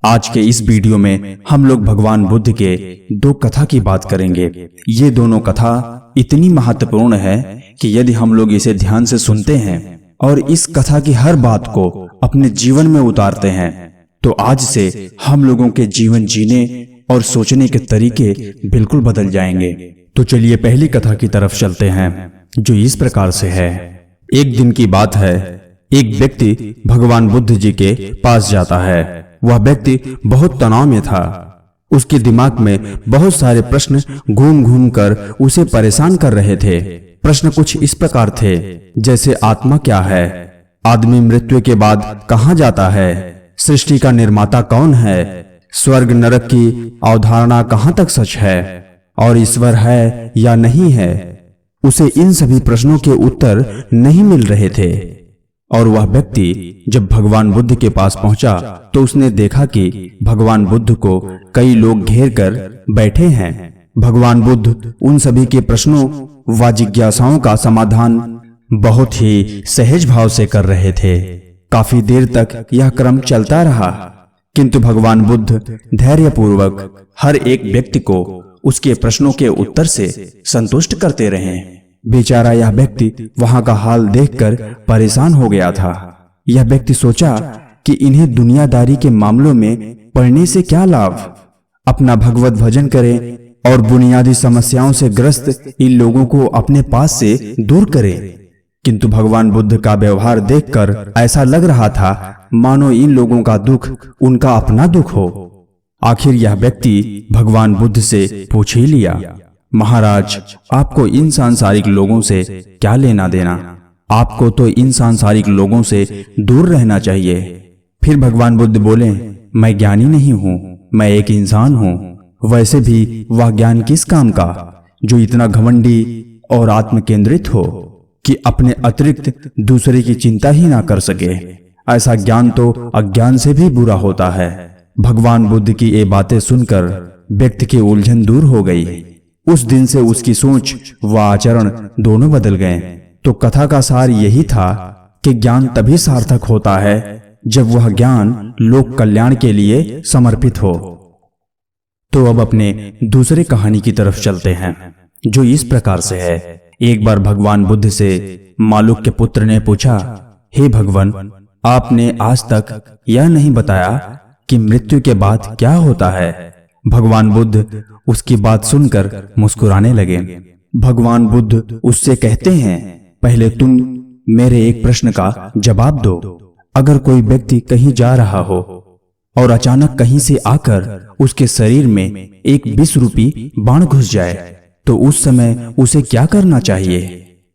आज के इस वीडियो में हम लोग भगवान बुद्ध के दो कथा की बात करेंगे। ये दोनों कथा इतनी महत्वपूर्ण है कि यदि हम लोग इसे ध्यान से सुनते हैं और इस कथा की हर बात को अपने जीवन में उतारते हैं तो आज से हम लोगों के जीवन जीने और सोचने के तरीके बिल्कुल बदल जाएंगे। तो चलिए पहली कथा की तरफ चलते हैं, जो इस प्रकार से है। एक दिन की बात है, एक व्यक्ति भगवान बुद्ध जी के पास जाता है। वह व्यक्ति बहुत तनाव में था। उसके दिमाग में बहुत सारे प्रश्न घूम घूम कर उसे परेशान कर रहे थे। प्रश्न कुछ इस प्रकार थे, जैसे आत्मा क्या है, आदमी मृत्यु के बाद कहाँ जाता है, सृष्टि का निर्माता कौन है, स्वर्ग नरक की अवधारणा कहाँ तक सच है और ईश्वर है या नहीं है। उसे इन सभी प्रश्नों के उत्तर नहीं मिल रहे थे और वह व्यक्ति जब भगवान बुद्ध के पास पहुंचा तो उसने देखा कि भगवान बुद्ध को कई लोग घेर कर बैठे हैं। भगवान बुद्ध उन सभी के प्रश्नों व जिज्ञासाओं का समाधान बहुत ही सहज भाव से कर रहे थे। काफी देर तक यह क्रम चलता रहा, किंतु भगवान बुद्ध धैर्यपूर्वक हर एक व्यक्ति को उसके प्रश्नों के उत्तर से संतुष्ट करते रहे। बेचारा यह व्यक्ति वहां का हाल देखकर परेशान हो गया था। यह व्यक्ति सोचा कि इन्हें दुनियादारी के मामलों में पढ़ने से क्या लाभ, अपना भगवत भजन करें और बुनियादी समस्याओं से ग्रस्त इन लोगों को अपने पास से दूर करें। किंतु भगवान बुद्ध का व्यवहार देखकर ऐसा लग रहा था मानो इन लोगों का दुख उनका अपना दुख हो। आखिर यह व्यक्ति भगवान बुद्ध से पूछ ही लिया, महाराज, आपको इन सांसारिक लोगों से क्या लेना देना, आपको तो इन सांसारिक लोगों से दूर रहना चाहिए। फिर भगवान बुद्ध बोले, मैं ज्ञानी नहीं हूँ, मैं एक इंसान हूँ। वैसे भी वह ज्ञान किस काम का जो इतना घमंडी और आत्म केंद्रित हो कि अपने अतिरिक्त दूसरे की चिंता ही ना कर सके। ऐसा ज्ञान तो अज्ञान से भी बुरा होता है। भगवान बुद्ध की ये बातें सुनकर व्यक्ति की उलझन दूर हो गई। उस दिन से उसकी सोच व आचरण दोनों बदल गए। तो कथा का सार यही था कि ज्ञान तभी सार्थक होता है जब वह ज्ञान लोक कल्याण के लिए समर्पित हो। तो अब अपने दूसरे कहानी की तरफ चलते हैं, जो इस प्रकार से है। एक बार भगवान बुद्ध से मालूक के पुत्र ने पूछा, हे भगवान, आपने आज तक यह नहीं बताया कि मृत्यु के बाद क्या होता है। भगवान बुद्ध उसकी बात सुनकर मुस्कुराने लगे। भगवान बुद्ध उससे कहते हैं, पहले तुम मेरे एक प्रश्न का जवाब दो। अगर कोई व्यक्ति कहीं जा रहा हो और अचानक कहीं से आकर उसके शरीर में एक 20 रूपी बाण घुस जाए तो उस समय उसे क्या करना चाहिए?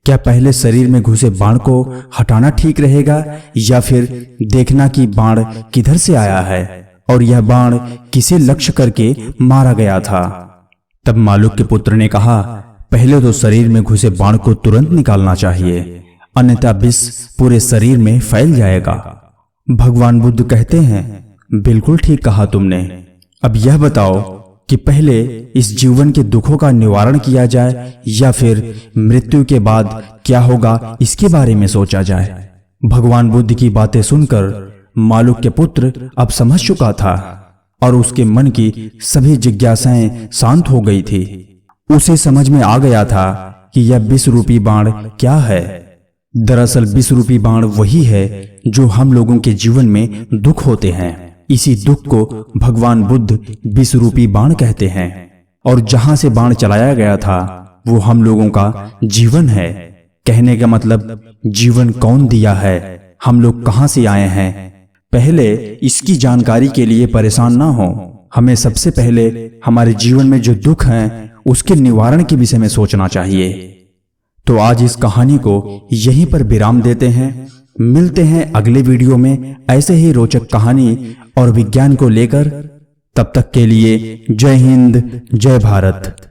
क्या पहले शरीर में घुसे बाण को हटाना ठीक रहेगा या फिर देखना कि बाण किधर से आया है और यह बाण किसे लक्ष्य करके मारा गया था? तब मालूक के पुत्र ने कहा, पहले तो शरीर में घुसे बाण को तुरंत निकालना चाहिए, अन्यथा विष पूरे शरीर में फैल जाएगा। भगवान बुद्ध कहते हैं, बिल्कुल ठीक कहा तुमने। अब यह बताओ कि पहले इस जीवन के दुखों का निवारण किया जाए या फिर मृत्यु के बाद क्या होगा इसके बारे में सोचा जाए। भगवान बुद्ध की बातें सुनकर मालूक के पुत्र अब समझ चुका था और उसके मन की सभी जिज्ञासाएं शांत हो गई थी। उसे समझ में आ गया था कि यह 20 रूपी बाण क्या है। दरअसल 20 रूपी बाण वही है जो हम लोगों के जीवन में दुख होते हैं। इसी दुख को भगवान बुद्ध 20 रूपी बाण कहते हैं और जहां से बाण चलाया गया था वो हम लोगों का जीवन है। कहने का मतलब जीवन कौन दिया है, हम लोग कहां से आए हैं। पहले इसकी जानकारी के लिए परेशान ना हो। हमें सबसे पहले हमारे जीवन में जो दुख हैं उसके निवारण के विषय में सोचना चाहिए। तो आज इस कहानी को यहीं पर विराम देते हैं। मिलते हैं अगले वीडियो में ऐसे ही रोचक कहानी और विज्ञान को लेकर। तब तक के लिए जय हिंद, जय भारत।